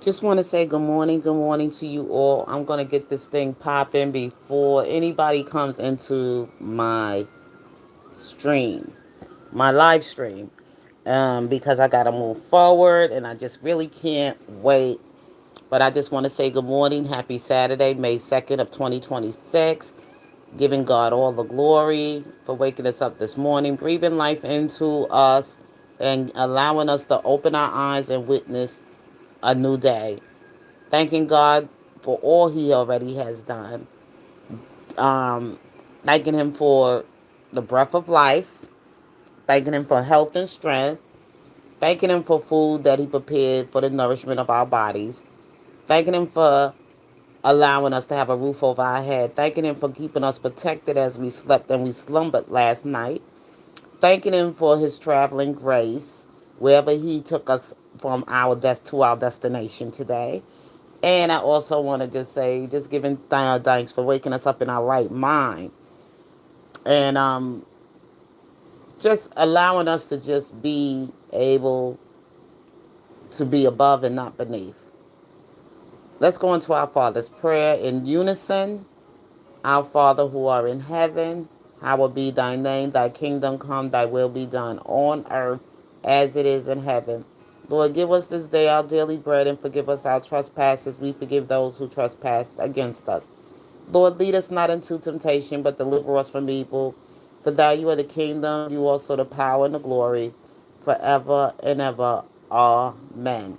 Just want to say good morning to you all. I'm going to get this thing popping before anybody comes into stream, my live stream, because I got to move forward and I just really can't wait. But I just want to say good morning. Happy Saturday, May 2nd of 2026. Giving God all the glory for waking us up this morning, breathing life into us, and allowing us to open our eyes and witness a new day. Thanking God for all He already has done. Um, Thanking Him for the breath of life. Thanking Him for health and strength. Thanking Him for food that He prepared for the nourishment of our bodies. Thanking Him for allowing us to have a roof over our head. Thanking Him for keeping us protected as we slept and we slumbered last night. Thanking Him for His traveling grace wherever He took us from to our destination today. And I also want to just say, just giving thanks for waking us up in our right mind, and just allowing us to just be able to be above and not beneath. Let's go into our Father's Prayer in unison. Our Father who art in heaven, hallowed be thy name, thy kingdom come, thy will be done on earth as it is in heaven. Lord, give us this day our daily bread and forgive us our trespasses. We forgive those who trespass against us. Lord, lead us not into temptation, but deliver us from evil. For thou you are the kingdom, you also the power and the glory, forever and ever. Amen.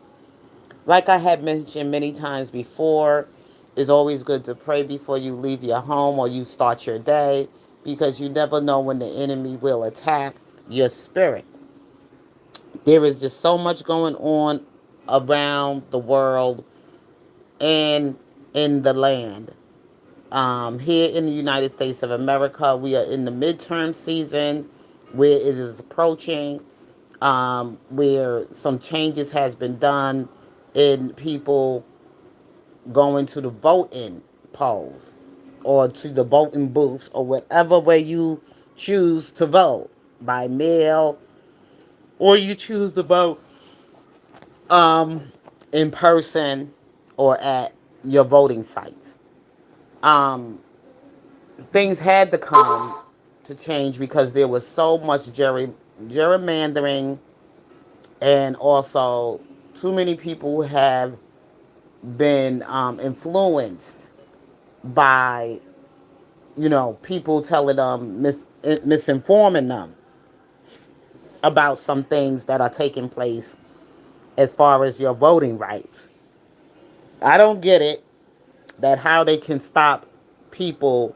Like I had mentioned many times before, it's always good to pray before you leave your home or you start your day, because you never know when the enemy will attack your spirit. There is just so much going on around the world and in the land. Here in the United States of America, we are in the midterm season where it is approaching, where some changes has been done in people going to the voting polls or to the voting booths or whatever way you choose to vote, by mail, or you choose to vote in person or at your voting sites. Um, Things had to come to change because there was so much gerrymandering, and also too many people have been influenced by people telling them misinforming them about some things that are taking place as far as your voting rights. I don't get it, that how they can stop people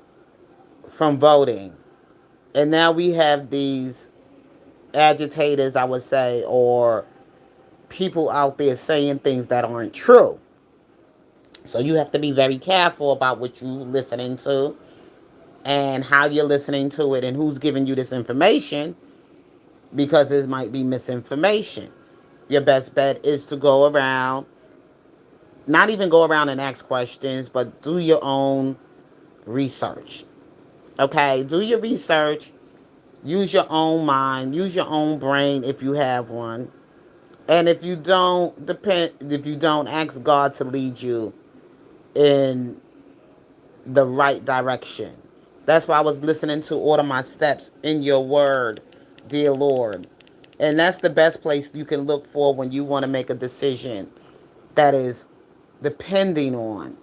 from voting. And now we have these agitators, I would say, or people out there saying things that aren't true. So you have to be very careful about what you're listening to and how you're listening to it and who's giving you this information, because it might be misinformation. Your best bet is to go around, not even go around and ask questions, but do your own research. Okay? Do your research. Use your own mind. Use your own brain if you have one. And if you don't, ask God to lead you in the right direction. That's why I was listening to Order My Steps in Your Word, dear Lord. And that's the best place you can look for when you want to make a decision that is depending on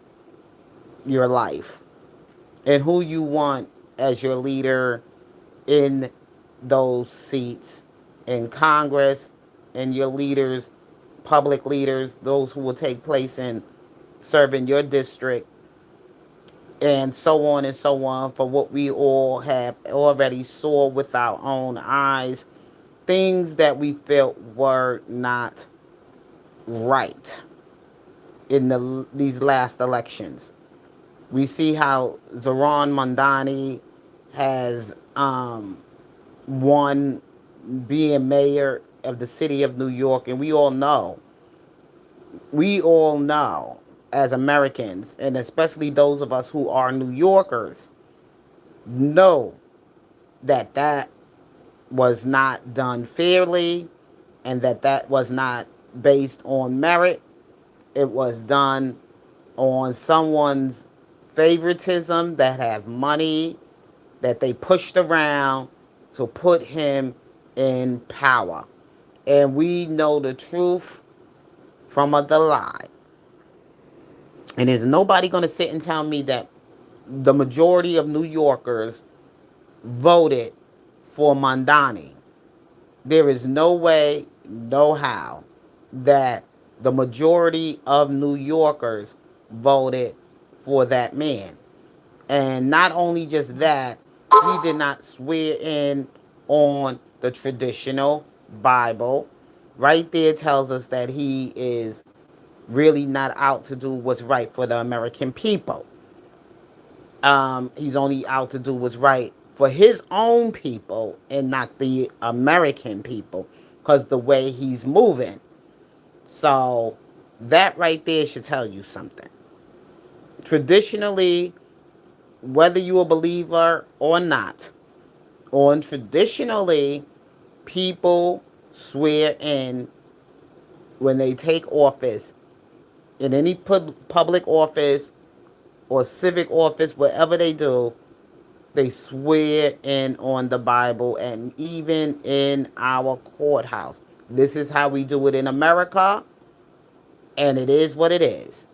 your life and who you want as your leader in those seats in Congress, and your leaders, public leaders, those who will take place in serving your district, and so on and so on, for what we all have already saw with our own eyes, things that we felt were not right in these last elections. We see how Zoran Mondani has won being mayor of the city of New York, and we all know as Americans, and especially those of us who are New Yorkers, know that that was not done fairly, and that that was not based on merit. It was done on someone's favoritism that have money that they pushed around to put him in power. And we know the truth from the lie. And there's nobody going to sit and tell me that the majority of New Yorkers voted for Mondani. There is no way, no how, that the majority of New Yorkers voted for that man. And not only just that, he did not swear in on the traditional Bible. Right there tells us that he is really not out to do what's right for the American people. He's only out to do what's right for his own people and not the American people because the way he's moving. So that right there should tell you something. Traditionally, whether you're a believer or not, on traditionally, people swear in when they take office, in any public office or civic office, whatever they do, they swear in on the Bible and even in our courthouse. This is how we do it in America, and it is what it is.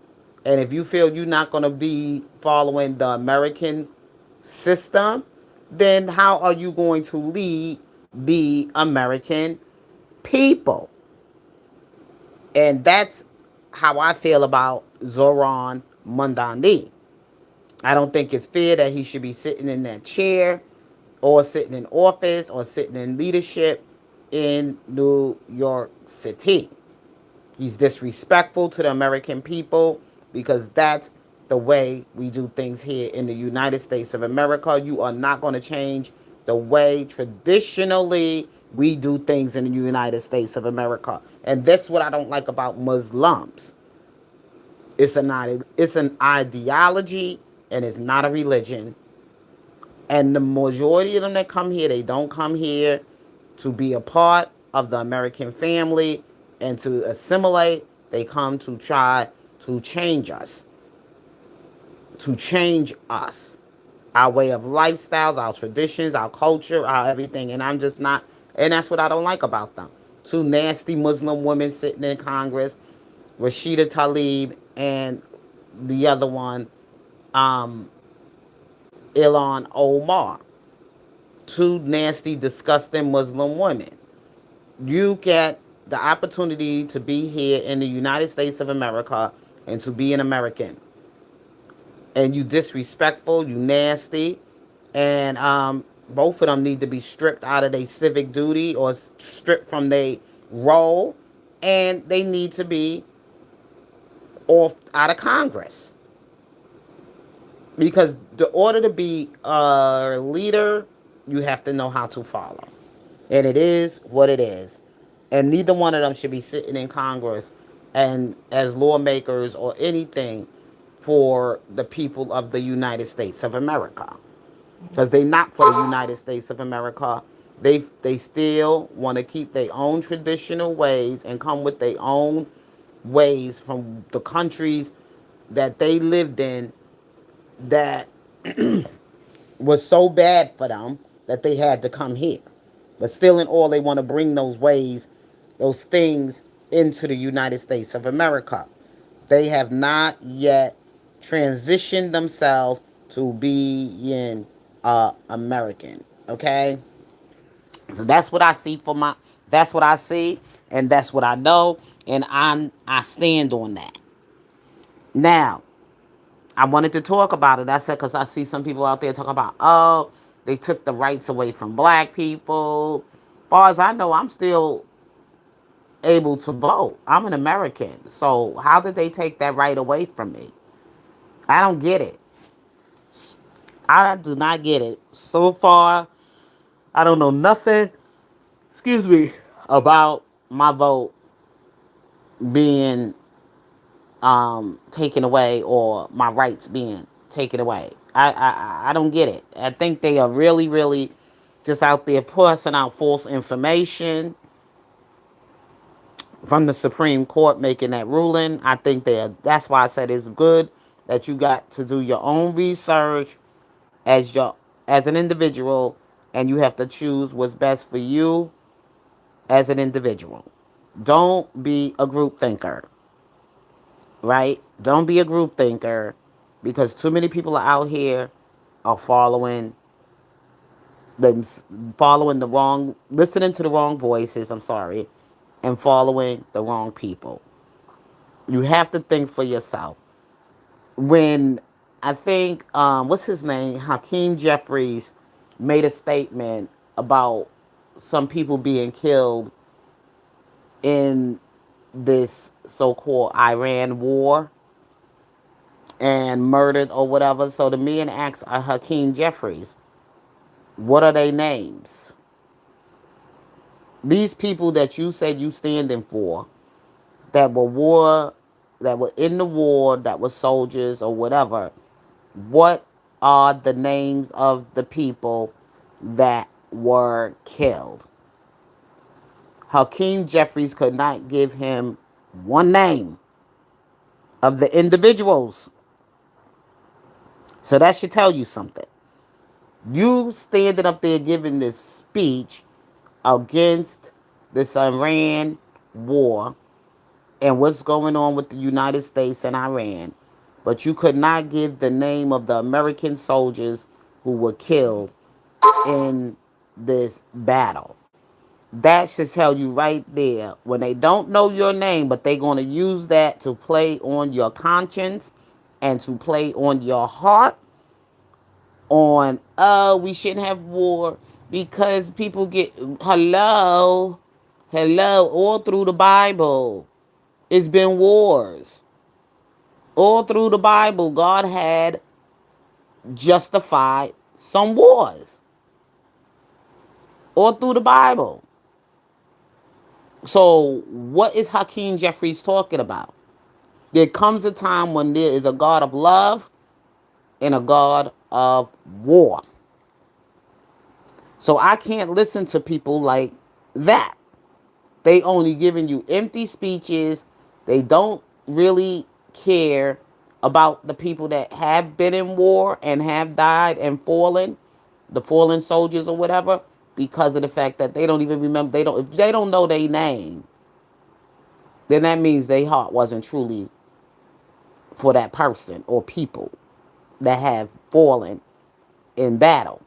And if you feel you're not going to be following the American system, then how are you going to lead the American people? And that's how I feel about Zoran Mondani. I don't think it's fair that he should be sitting in that chair or sitting in office or sitting in leadership in New York City. He's disrespectful to the American people because that's the way we do things here in the United States of America. You are not going to change the way traditionally we do things in the United States of America. And that's what I don't like about Muslims. It's an ideology and it's not a religion. And the majority of them that come here, they don't come here to be a part of the American family and to assimilate. They come to try to change us, our way of lifestyles, our traditions, our culture, our everything. And I'm just not, and that's what I don't like about them. Two nasty Muslim women sitting in Congress, Rashida Tlaib and the other one, um, Ilhan Omar. Two nasty, disgusting Muslim women. You get the opportunity to be here in the United States of America and to be an American. And you disrespectful, you nasty, and both of them need to be stripped out of their civic duty or stripped from their role, and they need to be off out of Congress. Because the order to be a leader, you have to know how to follow. And it is what it is. And neither one of them should be sitting in Congress and as lawmakers or anything for the people of the United States of America. Because they're not for the United States of America. They still want to keep their own traditional ways and come with their own ways from the countries that they lived in that was so bad for them that they had to come here. But still in all, they want to bring those ways, those things into the United States of America. They have not yet transitioned themselves to being American. Okay? So that's what I see that's what I see and that's what I know. And I stand on that. Now, I wanted to talk about it. I said, because I see some people out there talking about, oh, they took the rights away from black people. As far as I know, I'm still able to vote. I'm an American. So how did they take that right away from me? I don't get it. I do not get it. So far, I don't know nothing, excuse me, about my vote being taken away or my rights being taken away. I don't get it. I think they are really, really just out there passing out false information from the Supreme Court making that ruling. I think that's why I said it's good that you got to do your own research as your as an individual, and you have to choose what's best for you as an individual. Don't be a group thinker, right? Don't be a group thinker, because too many people are out here are them following the wrong, listening to the wrong voices, I'm sorry, and following the wrong people. You have to think for yourself. When I think, what's his name, Hakeem Jeffries made a statement about some people being killed in this so-called Iran war and murdered or whatever. So the man asked Hakeem Jeffries, what are their names? These people that you said you standing for, that were in the war, that were soldiers or whatever, what are the names of the people that were killed? Hakeem Jeffries could not give him one name of the individuals. So that should tell you something. You standing up there giving this speech against this Iran war and what's going on with the United States and Iran, but you could not give the name of the American soldiers who were killed in this battle. That should tell you right there, when they don't know your name, but they're going to use that to play on your conscience and to play on your heart, on, oh, we shouldn't have war because people get, hello, all through the Bible. It's been wars. All through the Bible, God had justified some wars. All through the Bible. So, what is Hakeem Jeffries talking about? There comes a time when there is a God of love and a God of war. So, I can't listen to people like that. They only giving you empty speeches. They don't really care about the people that have been in war and have died and fallen, the fallen soldiers or whatever, because of the fact that they don't even remember. If they don't know their name, then that means their heart wasn't truly for that person or people that have fallen in battle.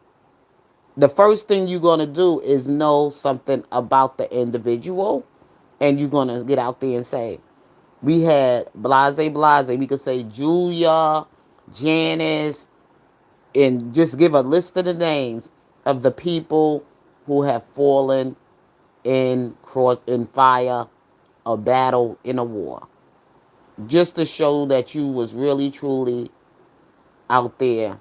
The first thing you're going to do is know something about the individual, and you're going to get out there and say, we had blase. We could say Julia, Janice, and just give a list of the names of the people who have fallen in fire, a battle, in a war. Just to show that you was really, truly out there.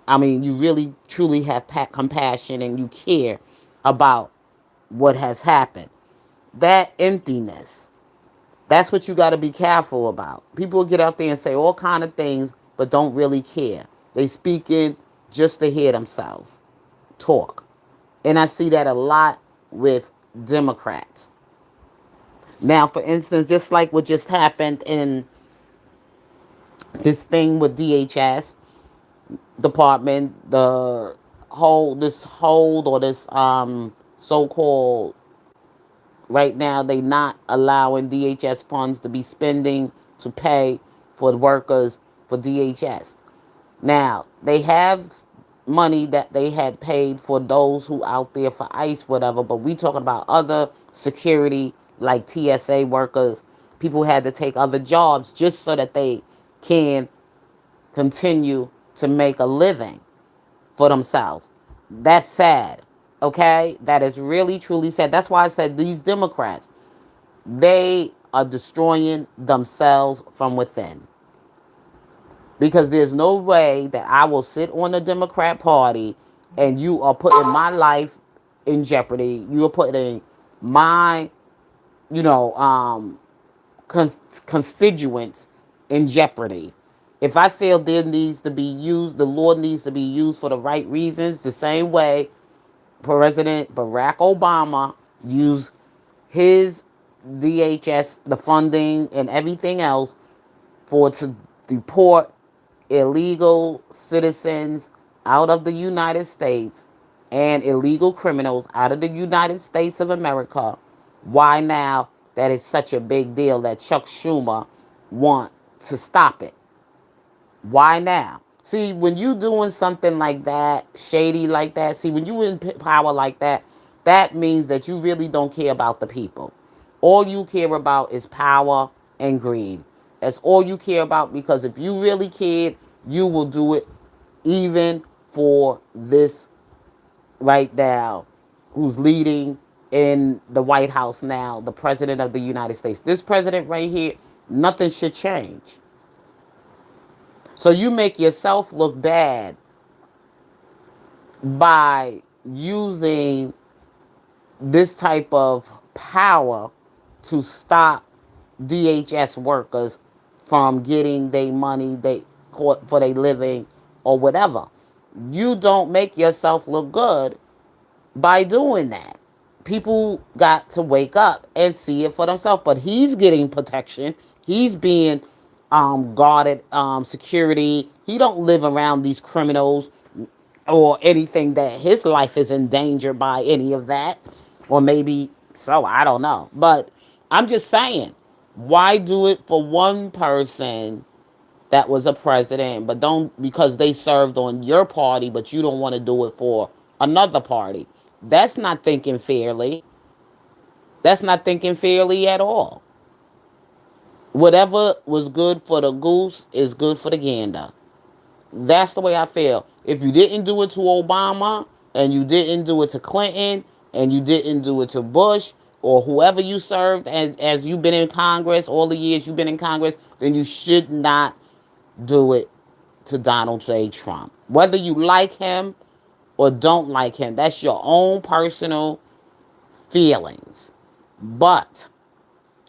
I mean, you really, truly have compassion and you care about what has happened. That emptiness, that's what you got to be careful about. People get out there and say all kind of things, but don't really care. They speaking just to hear themselves talk. And I see that a lot with Democrats. Now, for instance, just like what just happened in this thing with DHS department, the hold or this so-called, right now they not allowing DHS funds to be spending to pay for the workers for DHS. Now, they have money that they had paid for those who out there for ICE, whatever, but we talking about other security like TSA workers. People had to take other jobs just so that they can continue to make a living for themselves. That's sad. Okay? That is really truly sad. That's why I said these Democrats, they are destroying themselves from within. Because there's no way that I will sit on the Democrat Party and you are putting my life in jeopardy. You are putting my, you know, constituents in jeopardy. If I feel there needs to be used, the Lord needs to be used for the right reasons, the same way President Barack Obama used his DHS the funding and everything else for to deport illegal citizens out of the United States and illegal criminals out of the United States of America. Why now that it's such a big deal that Chuck Schumer want to stop it? Why now? See, when you doing something like that, shady like that, see, when you in power like that, that means that you really don't care about the people. All you care about is power and greed. That's all you care about, because if you really cared, you will do it even for this right now who's leading in the White House now, the president of the United States. This president right here, nothing should change. So you make yourself look bad by using this type of power to stop DHS workers from getting their money they for their living or whatever. You don't make yourself look good by doing that. People got to wake up and see it for themselves. But he's getting protection. He's being guarded, security. He don't live around these criminals or anything that his life is endangered by any of that. Or maybe so, I don't know. But I'm just saying, why do it for one person that was a president, but don't, because they served on your party, but you don't want to do it for another party? That's not thinking fairly. That's not thinking fairly at all. Whatever was good for the goose is good for the gander. That's the way I feel. If you didn't do it to Obama, and you didn't do it to Clinton, and you didn't do it to Bush, or whoever you served as you've been in Congress, all the years you've been in Congress, then you should not do it to Donald J. Trump. Whether you like him or don't like him, that's your own personal feelings. But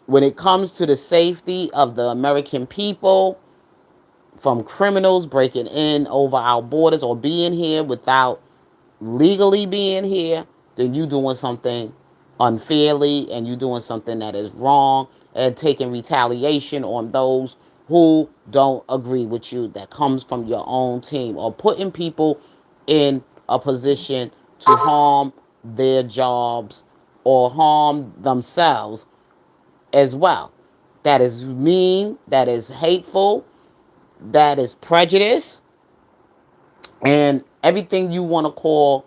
when it comes to the safety of the American people from criminals breaking in over our borders or being here without legally being here, then you doing something unfairly, and you doing something that is wrong, and taking retaliation on those who don't agree with you, that comes from your own team, or putting people in a position to harm their jobs or harm themselves as well. That is mean, that is hateful, that is prejudice, and everything you want to call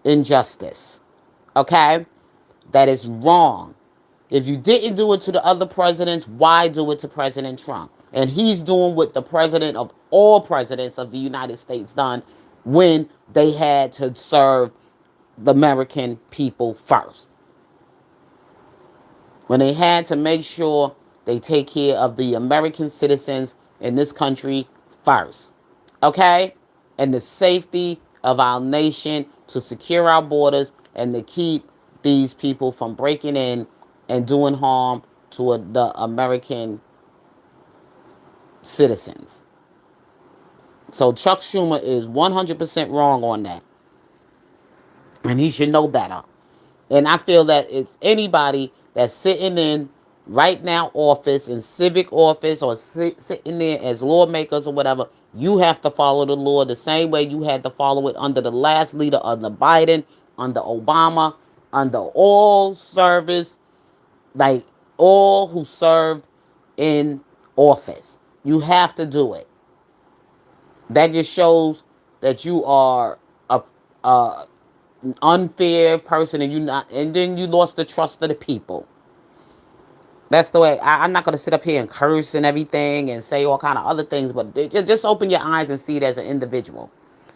injustice. Okay? That is wrong. If you didn't do it to the other presidents, why do it to President Trump? And he's doing what the president of all presidents of the United States done when they had to serve the American people first. When they had to make sure they take care of the American citizens in this country first. Okay? And the safety of our nation, to secure our borders and to keep these people from breaking in and doing harm to the American citizens. So Chuck Schumer is 100% wrong on that. And he should know better. And I feel that it's anybody that's sitting in right now office, in civic office, or sitting there as lawmakers or whatever, you have to follow the law the same way you had to follow it under the last leader, under Biden, under Obama, under all service, like all who served in office. You have to do it. That just shows that you are a unfair person, and you not, and then you lost the trust of the people. That's the way. I'm not going to sit up here and curse and everything and say all kind of other things, but just open your eyes and see it as an individual.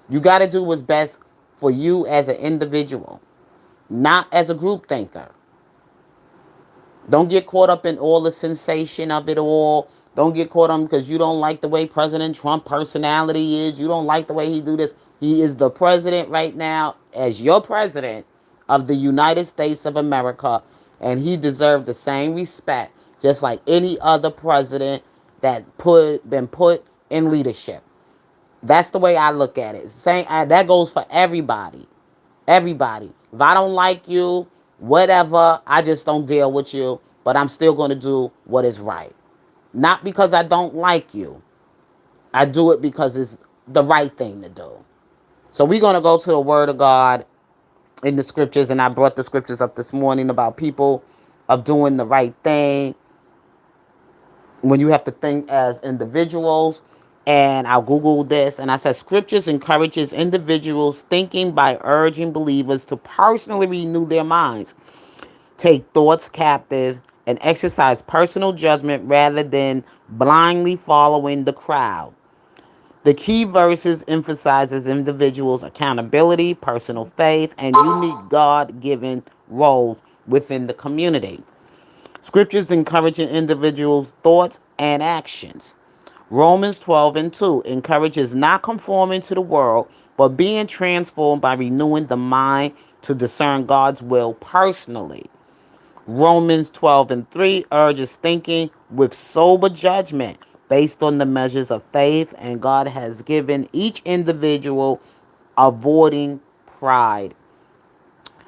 You got to do what's best for you as an individual, not as a group thinker. Don't get caught up in all the sensation of it all. Don't get caught up because you don't like the way President Trump personality is. You don't like the way he do this. He is the president right now, as your president of the United States of America, and he deserves the same respect, just like any other president that been put in leadership. That's the way I look at it. That goes for everybody. Everybody. If I don't like you, whatever, I just don't deal with you. but I'm still going to do what is right. Not because I don't like you. I do it because it's the right thing to do. So we're going to go to the Word of God in the scriptures, and I brought the scriptures up this morning about people of doing the right thing when you have to think as individuals. And I'll Google this, and I said scriptures encourages individuals thinking by urging believers to personally renew their minds, take thoughts captive, and exercise personal judgment rather than blindly following the crowd. The key verses emphasizes individuals' accountability, personal faith, and unique God-given roles within the community. Scriptures encouraging individuals' thoughts and actions. Romans 12 and 2 encourages not conforming to the world, but being transformed by renewing the mind to discern God's will personally. Romans 12 and 3 urges thinking with sober judgment based on the measures of faith, and God has given each individual avoiding pride.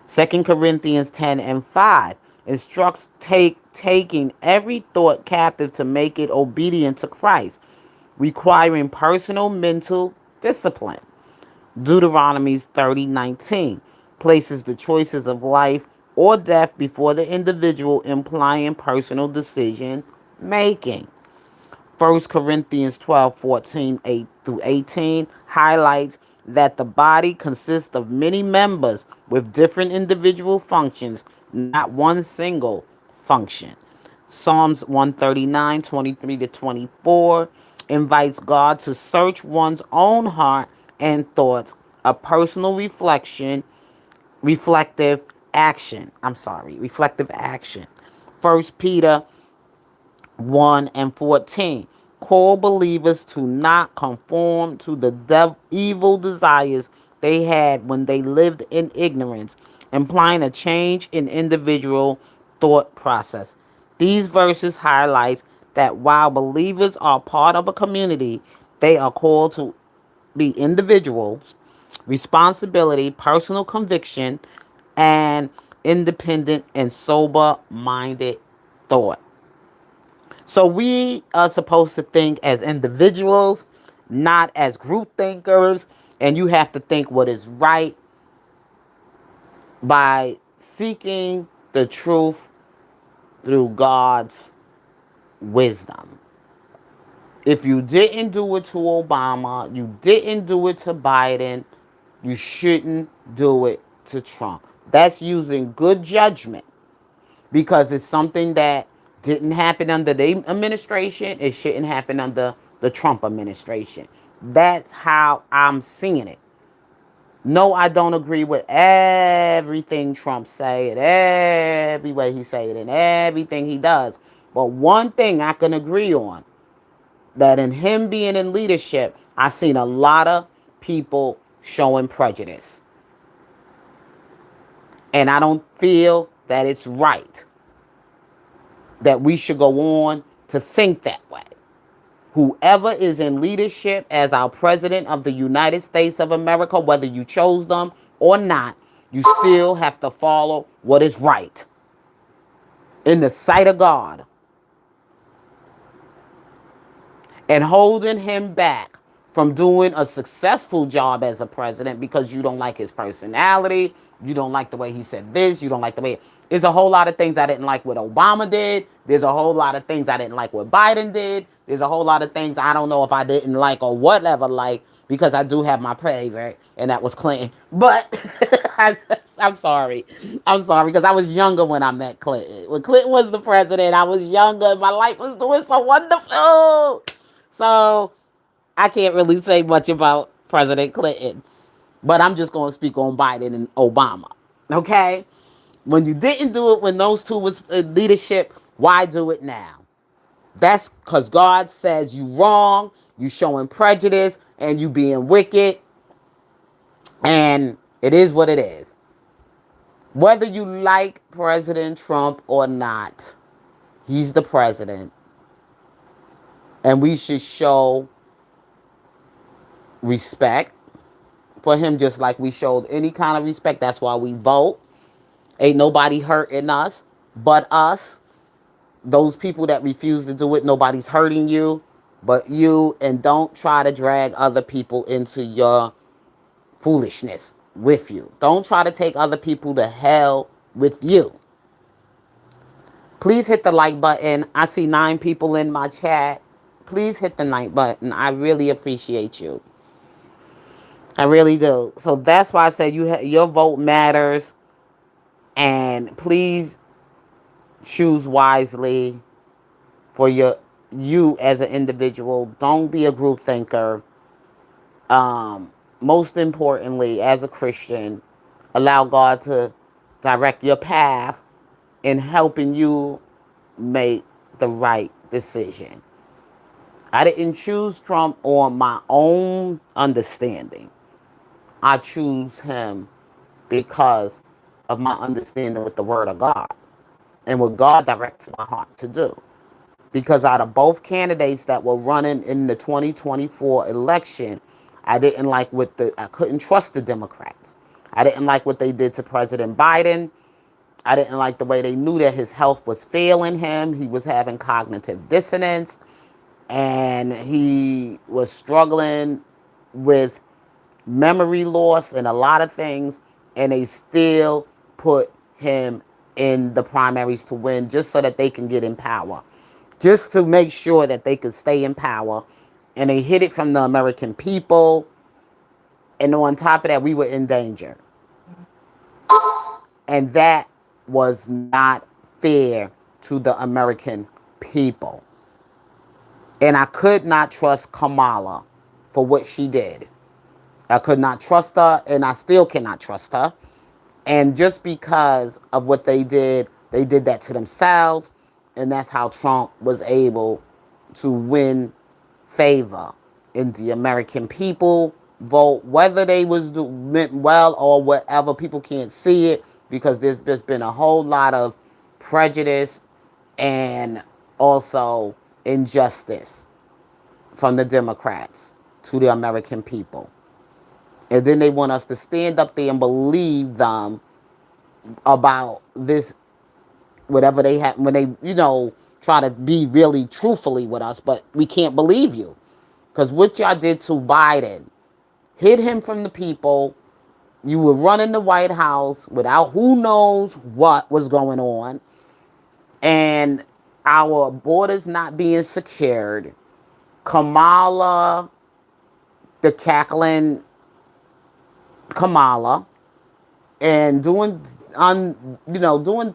2 Corinthians 10 and 5 instructs taking every thought captive to make it obedient to Christ, requiring personal mental discipline. Deuteronomy 30:19 places the choices of life or death before the individual, implying personal decision making. 1 Corinthians 12:14 8 through 18 highlights that the body consists of many members with different individual functions, not one single function. Psalms 139:23 to 24 invites God to search one's own heart and thoughts, a personal reflective action. First Peter 1 and 14 call believers to not conform to the evil desires they had when they lived in ignorance, implying a change in individual thought process. These verses highlight that while believers are part of a community, they are called to be individuals, responsibility, personal conviction, and independent and sober minded thought. So we are supposed to think as individuals, not as group thinkers. And you have to think what is right by seeking the truth through God's wisdom. If you didn't do it to Obama, you didn't do it to Biden, you shouldn't do it to Trump. That's using good judgment because it's something that didn't happen under the administration. It shouldn't happen under the Trump administration. That's how I'm seeing it. No, I don't agree with everything Trump say and every way he say it and everything he does. But one thing I can agree on, that in him being in leadership, I seen a lot of people showing prejudice. And I don't feel that it's right that we should go on to think that way. Whoever is in leadership as our president of the United States of America, whether you chose them or not, you still have to follow what is right in the sight of God. And holding him back from doing a successful job as a president because you don't like his personality, you don't like the way he said this, you don't like the way. There's a whole lot of things I didn't like what Obama did. There's a whole lot of things I didn't like what Biden did. There's a whole lot of things I don't know if I didn't like or whatever like, because I do have my favorite, and that was Clinton. But I'm sorry. I'm sorry because I was younger when I met Clinton. When Clinton was the president, I was younger and my life was doing so wonderful. So I can't really say much about President Clinton, but I'm just going to speak on Biden and Obama. Okay? When you didn't do it when those two was in leadership, why do it now? That's because God says you wrong, you showing prejudice, and you being wicked, and it is what it is. Whether you like President Trump or not, he's the president, and we should show respect for him just like we showed any kind of respect. That's why we vote. Ain't nobody hurting us but us. Those people that refuse to do it, nobody's hurting you but you. And don't try to drag other people into your foolishness with you. Don't try to take other people to hell with you. Please hit the like button. I see 9 people in my chat. Please hit the like button. I really appreciate you. I really do. So that's why I said your vote matters. And please choose wisely for you as an individual. Don't be a group thinker. Most importantly, as a Christian, allow God to direct your path in helping you make the right decision. I didn't choose Trump on my own understanding. I choose him because of my understanding with the Word of God and what God directs my heart to do. Because out of both candidates that were running in the 2024 election, I couldn't trust the Democrats. I didn't like what they did to President Biden. I didn't like the way they knew that his health was failing him. He was having cognitive dissonance and he was struggling with memory loss and a lot of things. And they still put him in the primaries to win just so that they can get in power. Just to make sure that they could stay in power. And they hid it from the American people. And on top of that, we were in danger. And that was not fair to the American people. And I could not trust Kamala for what she did. I could not trust her, and I still cannot trust her. And just because of what they did that to themselves. And that's how Trump was able to win favor in the American people vote, whether they meant well or whatever. People can't see it because there's just been a whole lot of prejudice and also injustice from the Democrats to the American people. And then they want us to stand up there and believe them about this, whatever they have, when they, try to be really truthfully with us, but we can't believe you. Because what y'all did to Biden, hid him from the people. You were running the White House without who knows what was going on. And our borders not being secured. Kamala, the cackling Kamala, and doing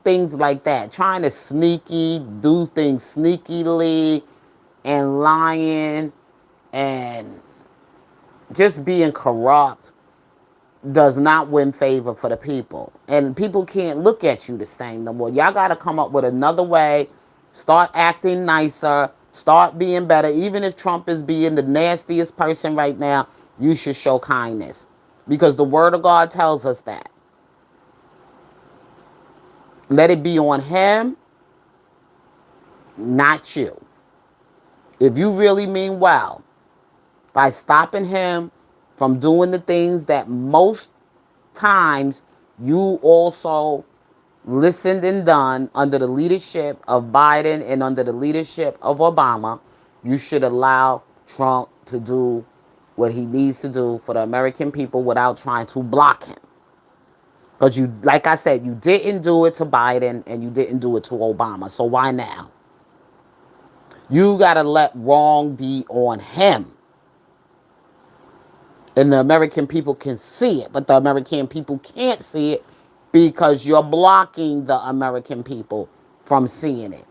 things like that, trying to do things sneakily and lying and just being corrupt does not win favor for the people. And people can't look at you the same no more. Y'all got to come up with another way. Start acting nicer. Start being better. Even if Trump is being the nastiest person right now, you should show kindness. Because the Word of God tells us that. Let it be on him, not you. If you really mean well, by stopping him from doing the things that most times you also listened and done under the leadership of Biden and under the leadership of Obama, you should allow Trump to do what he needs to do for the American people without trying to block him. Because you, like I said, you didn't do it to Biden and you didn't do it to Obama. So why now? You got to let wrong be on him. And the American people can see it, but the American people can't see it because you're blocking the American people from seeing it.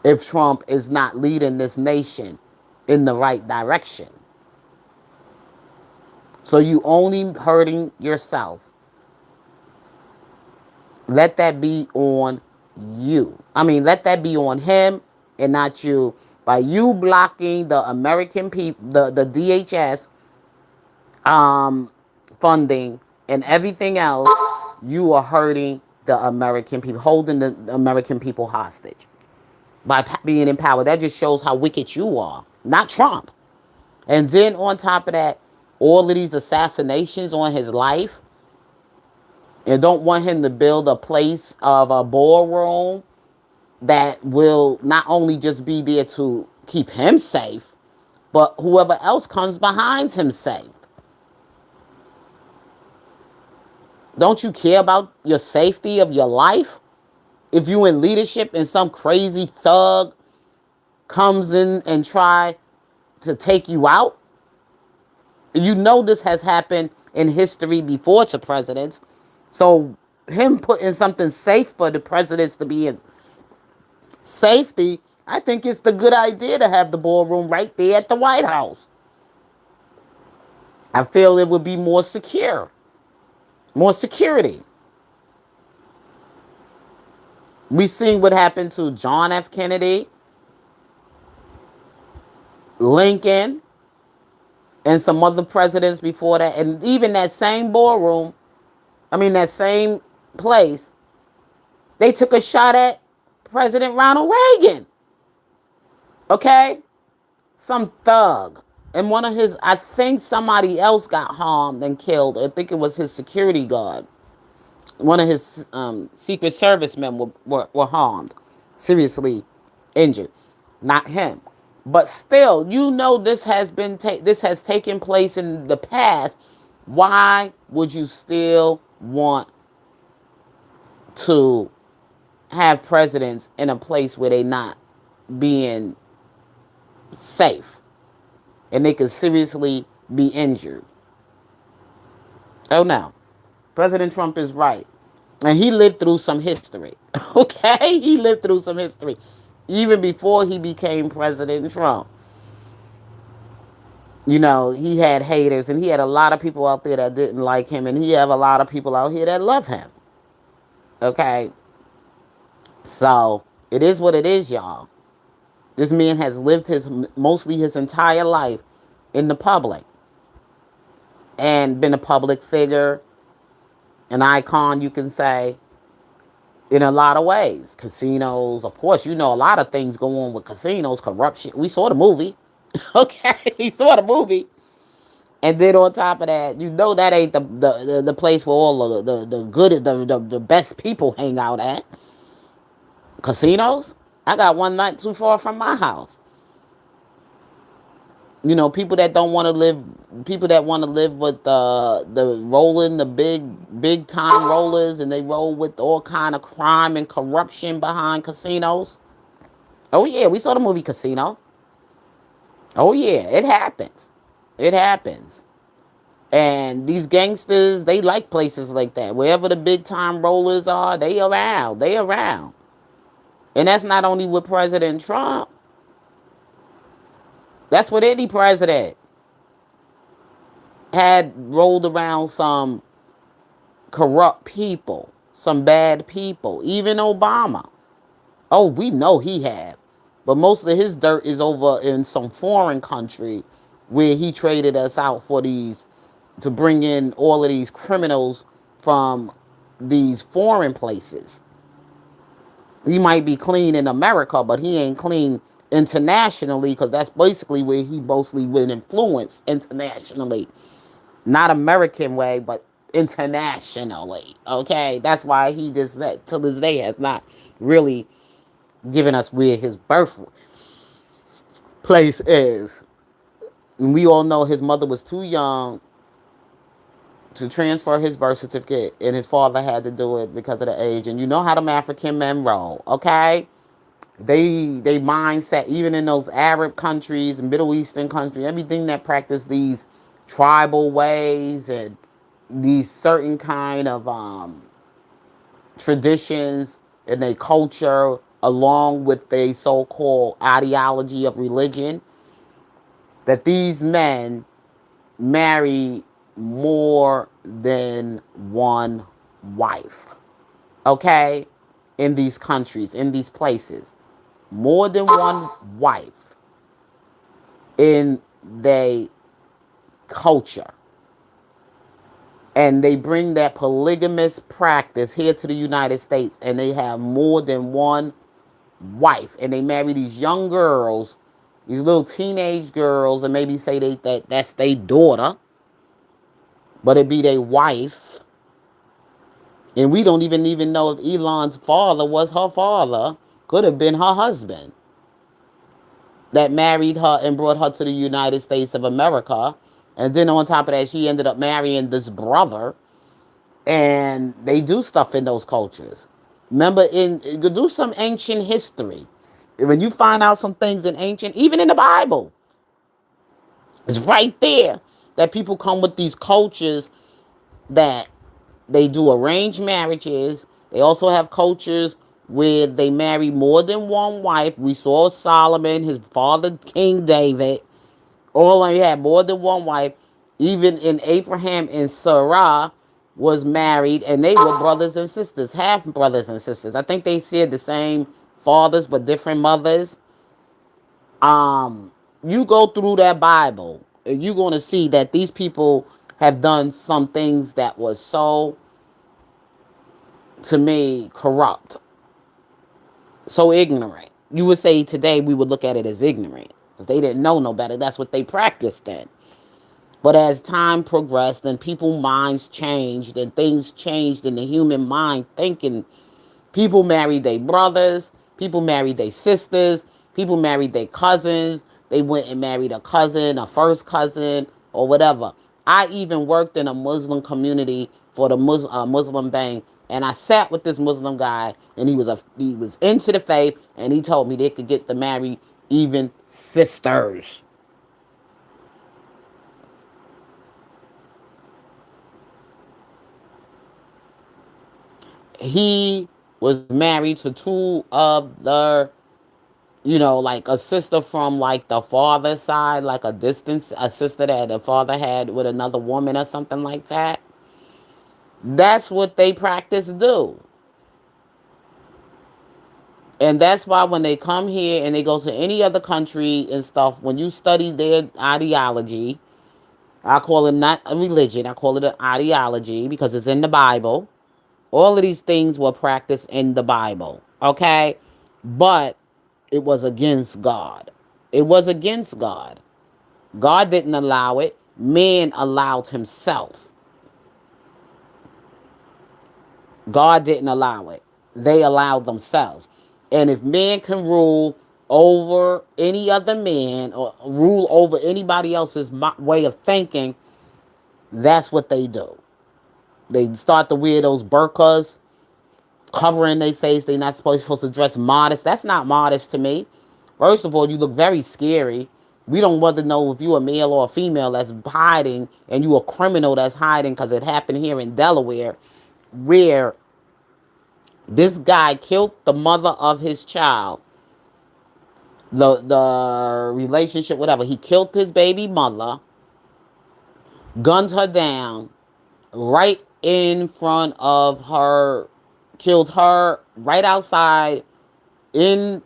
If Trump is not leading this nation in the right direction. So you only hurting yourself. Let that be on you. Let that be on him and not you. By you blocking the American people, the DHS funding and everything else, you are hurting the American people, holding the American people hostage by being in power. That just shows how wicked you are, not Trump. And then on top of that, all of these assassinations on his life, and don't want him to build a place of a ballroom that will not only just be there to keep him safe, but whoever else comes behind him safe. Don't you care about your safety of your life? If you in leadership and some crazy thug comes in and try to take you out, you know this has happened in history before to presidents. So him putting something safe for the presidents to be in safety, I think it's the good idea to have the ballroom right there at the White House. I feel it would be more secure, more security. We seen what happened to John F. Kennedy, Lincoln, and some other presidents before that. And even that same ballroom, that same place, they took a shot at President Ronald Reagan. Okay? Some thug. And one of his, I think somebody else got harmed and killed. I think it was his security guard. One of his Secret Service men were harmed, seriously injured. Not him. But still, this has taken place in the past. Why would you still want to have presidents in a place where they not being safe and they could seriously be injured? Oh no. President Trump is right. And he lived through some history. Okay? He lived through some history. Even before he became President Trump. He had haters and he had a lot of people out there that didn't like him, and he have a lot of people out here that love him. Okay? So, it is what it is, y'all. This man has lived mostly his entire life in the public and been a public figure, an icon, you can say, in a lot of ways. Casinos, of course, a lot of things go on with casinos, corruption. We saw the movie. Okay, we saw the movie. And then on top of that, that ain't the place where all the good, the best people hang out at. Casinos? I got one not too far from my house. People that don't want to live, people that want to live with the rolling, the big time rollers, and they roll with all kind of crime and corruption behind casinos. Oh yeah, we saw the movie Casino. Oh yeah, it happens. It happens. And these gangsters, they like places like that. Wherever the big time rollers are, they around. They around. And that's not only with President Trump. That's with any president. Had rolled around some corrupt people, some bad people, even Obama. Oh, we know he had. But most of his dirt is over in some foreign country where he traded us out to bring in all of these criminals from these foreign places. He might be clean in America, but he ain't clean internationally, because that's basically where he mostly been influenced internationally. Not American way, but internationally. Okay? That's why he just, till this day, has not really given us where his birthplace is. And we all know his mother was too young to transfer his birth certificate, and his father had to do it because of the age. And you know how them African men roll, okay? They mindset, even in those Arab countries, Middle Eastern countries, everything that practice these tribal ways and these certain kind of traditions in their culture, along with their so-called ideology of religion, that these men marry more than one wife. Okay? In these countries, in these places. More than one wife in their culture. And they bring that polygamous practice here to the United States, and they have more than one wife. And they marry these young girls, these little teenage girls, and maybe say that's their daughter, but it be their wife. And we don't even know if Elon's father was her father, Could have been her husband that married her and brought her to the United States of America. And then on top of that, she ended up marrying this brother. And they do stuff in those cultures. Remember, you could do some ancient history. When you find out some things in ancient, even in the Bible, it's right there that people come with these cultures that they do arranged marriages. They also have cultures where they marry more than one wife. We saw Solomon, his father, King David. All he had more than one wife. Even in Abraham and Sarah was married, and they were brothers and sisters, half brothers and sisters. I think they shared the same fathers but different mothers. You go through that Bible, and you're going to see that these people have done some things that was so, to me, corrupt, so ignorant. You would say today we would look at it as ignorant because they didn't know no better. That's what they practiced then. But as time progressed and people's minds changed and things changed in the human mind thinking, people married their brothers, people married their sisters, people married their cousins. They went and married a cousin, a first cousin, or whatever. I even worked in a Muslim community for the Muslim bank, and I sat with this Muslim guy, and he was into the faith, and he told me they could get to marry even sisters. He was married to two of the, like a sister from like the father side, like a sister that the father had with another woman or something like that. That's what they practice do. And that's why when they come here and they go to any other country and stuff, when you study their ideology, I call it not a religion, I call it an ideology because it's in the Bible. All of these things were practiced in the Bible, okay? But it was against God. It was against God. God didn't allow it. Man allowed himself. God didn't allow it. They allowed themselves. And if man can rule over any other man or rule over anybody else's way of thinking, that's what they do. They start to wear those burqas, covering their face. They're not supposed to dress modest. That's not modest to me. First of all, you look very scary. We don't want to know if you're a male or a female that's hiding and you a criminal that's hiding because it happened here in Delaware where this guy killed the mother of his child. The relationship, whatever. He killed his baby mother, gunned her down right in front of her, killed her right outside in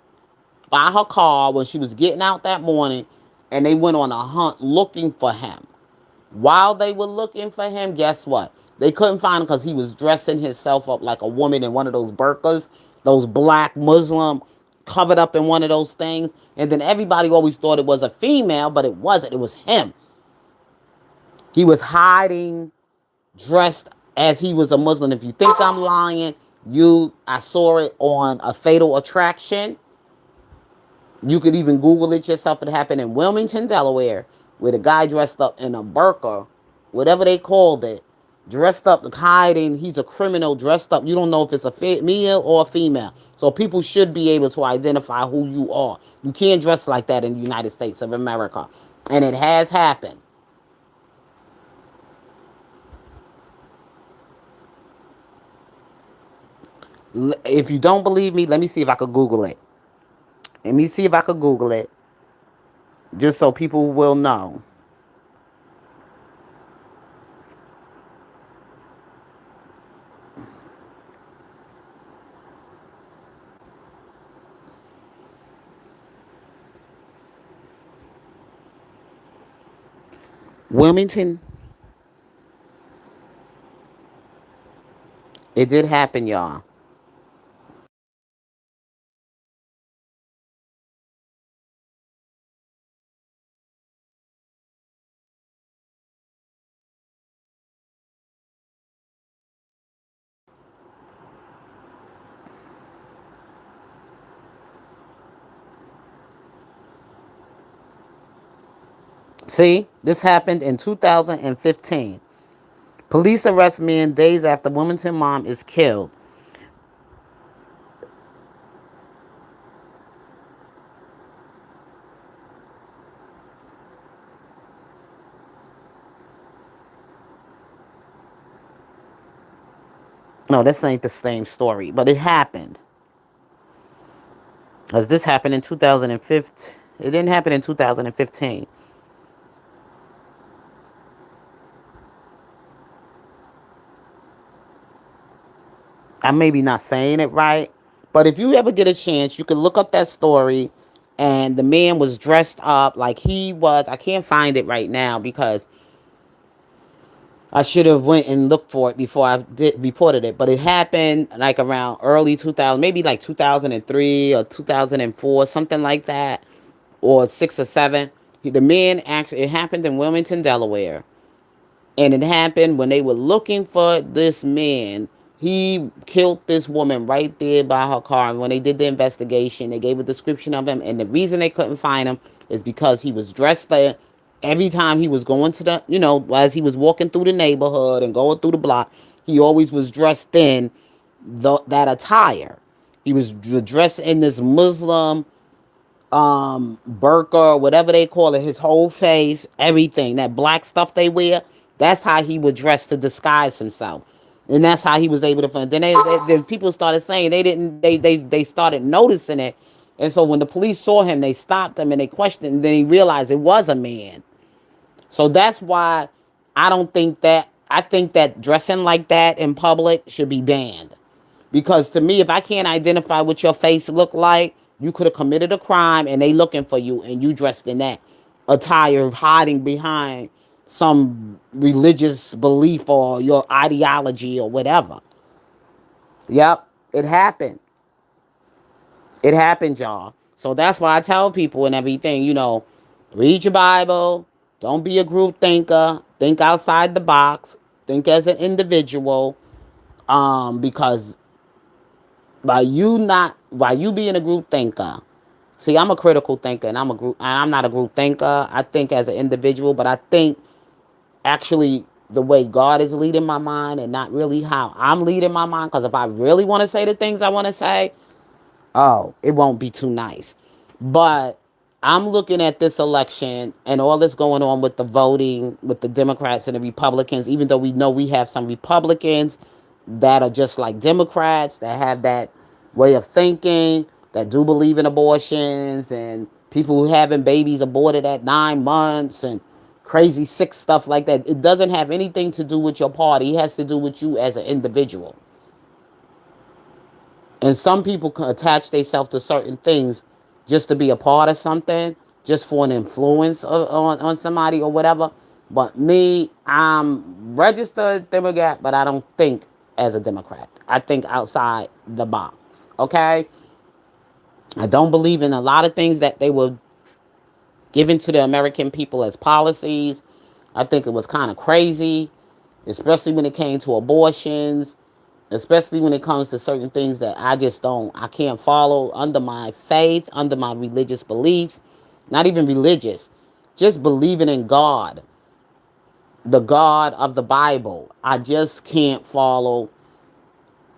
by her car when she was getting out that morning, and they went on a hunt looking for him. While they were looking for him, guess what? They couldn't find him because he was dressing himself up like a woman in one of those burqas, those black Muslim covered up in one of those things. And then everybody always thought it was a female, but it wasn't. It was him. He was hiding, dressed as he was a Muslim. If you think I'm lying, I saw it on a Fatal Attraction. You could even Google it yourself. It happened in Wilmington, Delaware, where the guy dressed up in a burqa, whatever they called it, dressed up, hiding. He's a criminal dressed up. You don't know if it's a male or a female. So people should be able to identify who you are. You can't dress like that in the United States of America. And it has happened. If you don't believe me, let me see if I could Google it. Let me see if I could Google it. Just so people will know. Wilmington, it did happen, y'all. See, this happened in 2015. Police arrest man days after Wilmington mom is killed. No, this ain't the same story, but it happened. As this happened in 2015. It didn't happen in 2015. I may be not saying it right, but if you ever get a chance, you can look up that story. And the man was dressed up like he was. I can't find it right now because I should have went and looked for it before I did reported it. But it happened like around early 2000, maybe like 2003 or 2004, something like that, or 6 or 7. The man actually, it happened in Wilmington, Delaware. And it happened when they were looking for this man. He killed this woman right there by her car. And when they did the investigation, they gave a description of him. And the reason they couldn't find him is because he was dressed there. Every time he was going to the, as he was walking through the neighborhood and going through the block, he always was dressed in that attire. He was dressed in this Muslim burqa, whatever they call it, his whole face, everything, that black stuff they wear. That's how he would dress to disguise himself, and that's how he was able to find. Then people started saying they didn't. They started noticing it, and so when the police saw him, they stopped him and they questioned. And then he realized it was a man. So that's why I don't think that. I think that dressing like that in public should be banned. Because to me, if I can't identify what your face look like, you could have committed a crime and they looking for you and you dressed in that attire, hiding behind some religious belief or your ideology or whatever. Yep, it happened. It happened, y'all. So that's why I tell people and everything, read your Bible. Don't be a group thinker. Think outside the box. Think as an individual. Because by you being a group thinker. See, I'm a critical thinker and I'm not a group thinker. I think as an individual, but I think actually the way God is leading my mind and not really how I'm leading my mind. Because if I really want to say the things I want to say, oh, it won't be too nice. But I'm looking at this election and all this going on with the voting, with the Democrats and the Republicans, even though we know we have some Republicans that are just like Democrats, that have that way of thinking, that do believe in abortions and people who having babies aborted at 9 months and crazy sick stuff like that. It doesn't have anything to do with your party. It has to do with you as an individual. And some people can attach themselves to certain things just to be a part of something, just for an influence on somebody or whatever. But me, I'm registered Democrat, but I don't think as a Democrat. I think outside the box. Okay? I don't believe in a lot of things that they were given to the American people as policies. I think it was kind of crazy, especially when it came to abortions, especially when it comes to certain things that I can't follow under my faith, under my religious beliefs, not even religious, just believing in God, the God of the Bible. I just can't follow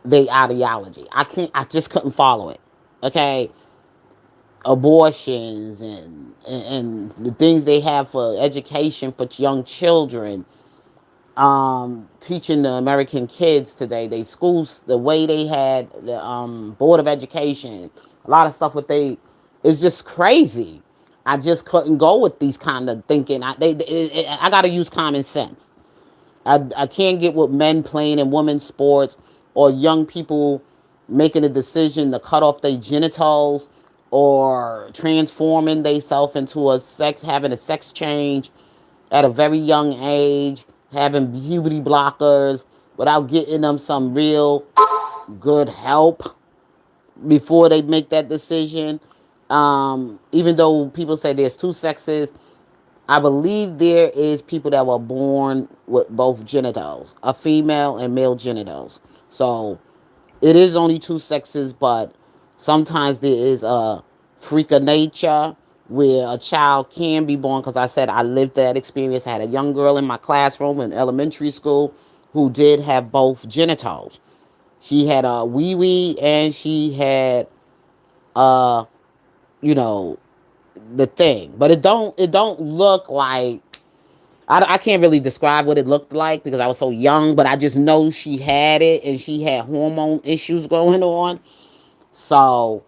the ideology. I just couldn't follow it. Okay. Abortions and the things they have for education for young children, teaching the American kids today, they schools, the way they had the Board of Education, a lot of stuff what they, it's just crazy. I just couldn't go with these kind of thinking. I got to use common sense. I can't get with men playing in women's sports or young people making a decision to cut off their genitals or transforming themselves into having a sex change at a very young age, having puberty blockers without getting them some real good help before they make that decision. Even though people say there's two sexes, I believe there is people that were born with both genitals, a female and male genitals. So it is only two sexes, but sometimes there is a freak of nature where a child can be born, because I said I lived that experience. I had a young girl in my classroom in elementary school who did have both genitals. She had a wee wee and she had uh you know the thing, but it don't look like, I can't really describe what it looked like because I was so young, but I just know she had it and she had hormone issues going on. So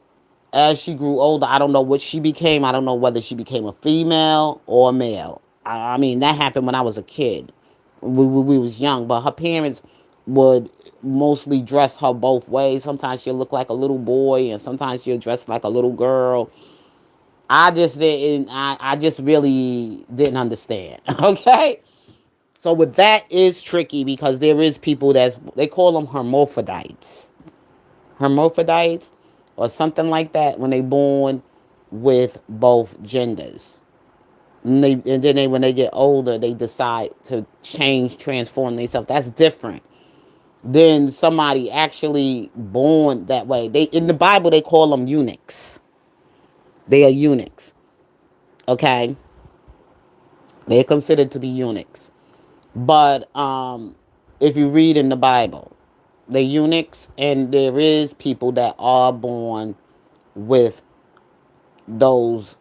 as she grew older, I don't know what she became. I don't know whether she became a female or a male. I mean, that happened when I was a kid. We was young, but her parents would mostly dress her both ways. Sometimes she'll look like a little boy, and sometimes she'll dress like a little girl. I just didn't. I just really didn't understand. Okay, so with that is tricky because there is people they call them hermaphrodites, hermaphrodites, or something like that when they born with both genders. And then when they get older, they decide to change, transform themselves. That's different than somebody actually born that way. They in the Bible they call them eunuchs. They are eunuchs. Okay, they're considered to be eunuchs. But if you read in the Bible, the eunuchs, and there is people that are born with those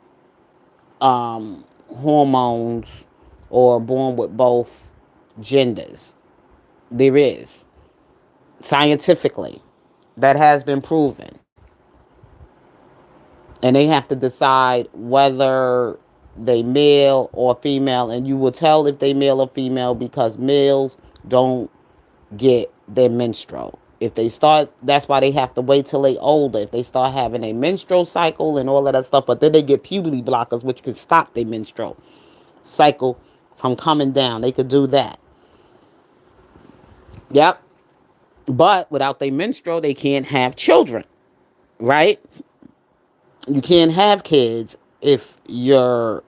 hormones or born with both genders. There is. Scientifically, that has been proven. And they have to decide whether they male or female, and you will tell if they male or female because males don't get their menstrual. If they start, that's why they have to wait till they older. If they start having a menstrual cycle and all of that stuff, but then they get puberty blockers, which could stop their menstrual cycle from coming down. They could do that. Yep. But without their menstrual, they can't have children, right? You can't have kids if your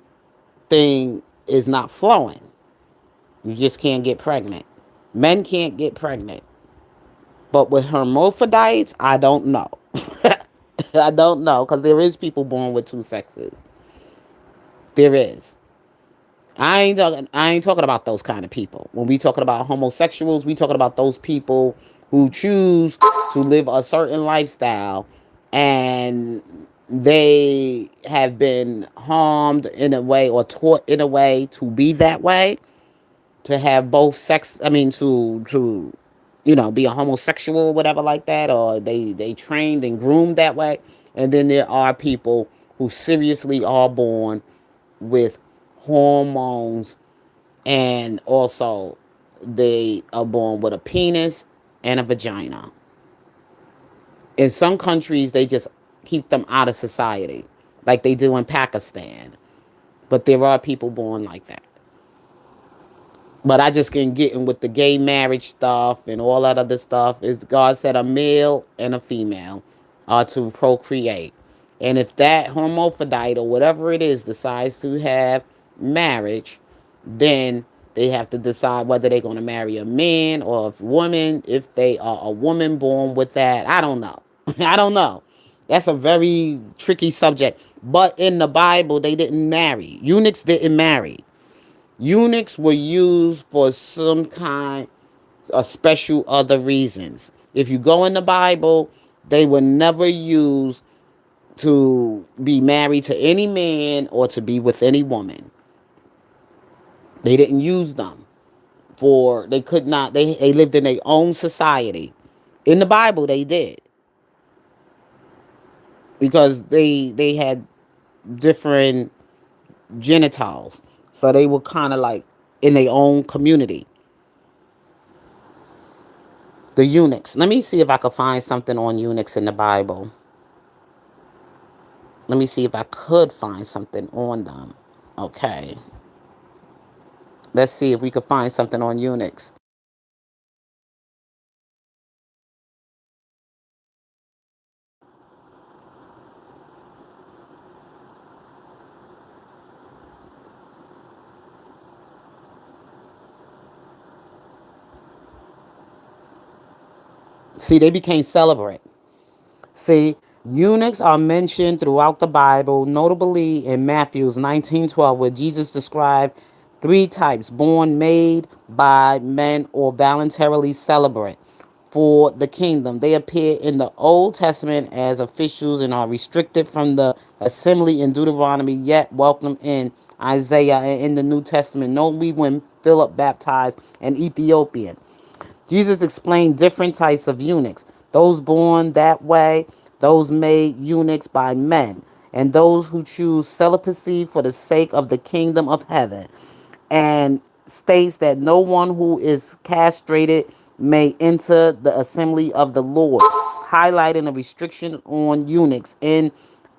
thing is not flowing. You just can't get pregnant. Men can't get pregnant. But with hermaphrodites, I don't know. I don't know because there is people born with two sexes. There is. I ain't talking about those kind of people. When we talking about homosexuals, we talking about those people who choose to live a certain lifestyle and they have been harmed in a way or taught in a way to be that way, to have both sex, I mean to be a homosexual or whatever like that, or they trained and groomed that way. And then there are people who seriously are born with hormones, and also they are born with a penis and a vagina. In some countries they just keep them out of society like they do in Pakistan, but there are people born like that. But I just can get in with the gay marriage stuff and all that other stuff. Is God said a male and a female are to procreate. And if that hermaphrodite or whatever it is decides to have marriage, then they have to decide whether they're going to marry a man or a woman. If they are a woman born with that, I don't know. I don't know. That's a very tricky subject. But in the Bible, they didn't marry. Eunuchs didn't marry. Eunuchs were used for some kind of special other reasons. If you go in the Bible, they were never used to be married to any man or to be with any woman. They didn't use them for, they could not, they lived in their own society. In the Bible, they did because they had different genitals. So they were kind of like in their own community. The eunuchs. Let me see if I could find something on eunuchs in the Bible. Let me see if I could find something on them. Okay. Let's see if we could find something on eunuchs. See, they became celebrate. See, Eunuchs are mentioned throughout the Bible, notably in Matthew's 19:12, where Jesus described three types: born, made by men, or voluntarily celibate for the kingdom. They appear in the Old Testament as officials and are restricted from the assembly in Deuteronomy, yet welcome in Isaiah and in the New Testament, notably when Philip baptized an Ethiopian. Jesus explained different types of eunuchs: those born that way, those made eunuchs by men, and those who choose celibacy for the sake of the kingdom of heaven. And states that no one who is castrated may enter the assembly of the Lord, highlighting a restriction on eunuchs in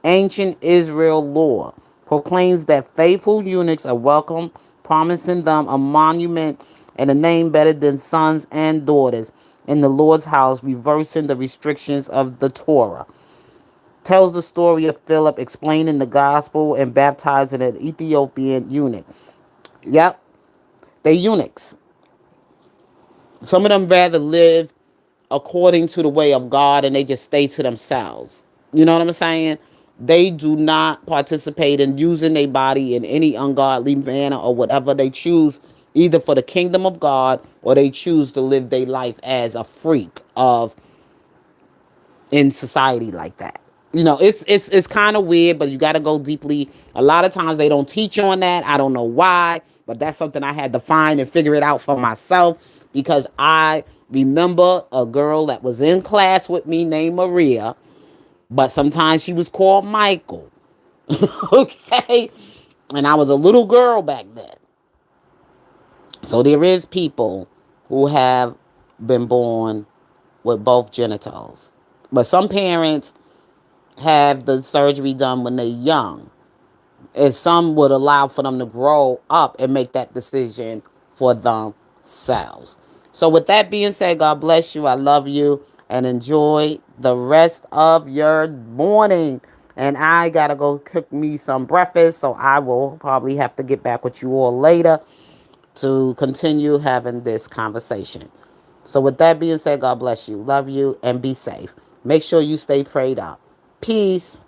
ancient Israel law. Proclaims that faithful eunuchs are welcome, promising them a monument and a name better than sons and daughters in the Lord's house, reversing the restrictions of the Torah. Tells the story of Philip explaining the gospel and baptizing an Ethiopian eunuch. Yep, they eunuchs. Some of them rather live according to the way of God and they just stay to themselves. You know what I'm saying? They do not participate in using their body in any ungodly manner or whatever. They choose either for the kingdom of God or they choose to live their life as a freak of in society like that. You know, it's kind of weird, but you got to go deeply. A lot of times they don't teach on that. I don't know why, but that's something I had to find and figure it out for myself because I remember a girl that was in class with me named Maria, but sometimes she was called Michael. Okay? And I was a little girl back then. So there is people who have been born with both genitals. But some parents have the surgery done when they're young. And some would allow for them to grow up and make that decision for themselves. So with that being said, God bless you. I love you and enjoy the rest of your morning. And I gotta go cook me some breakfast, so I will probably have to get back with you all later to continue having this conversation. So with that being said, God bless you. Love you and be safe. Make sure you stay prayed up. Peace.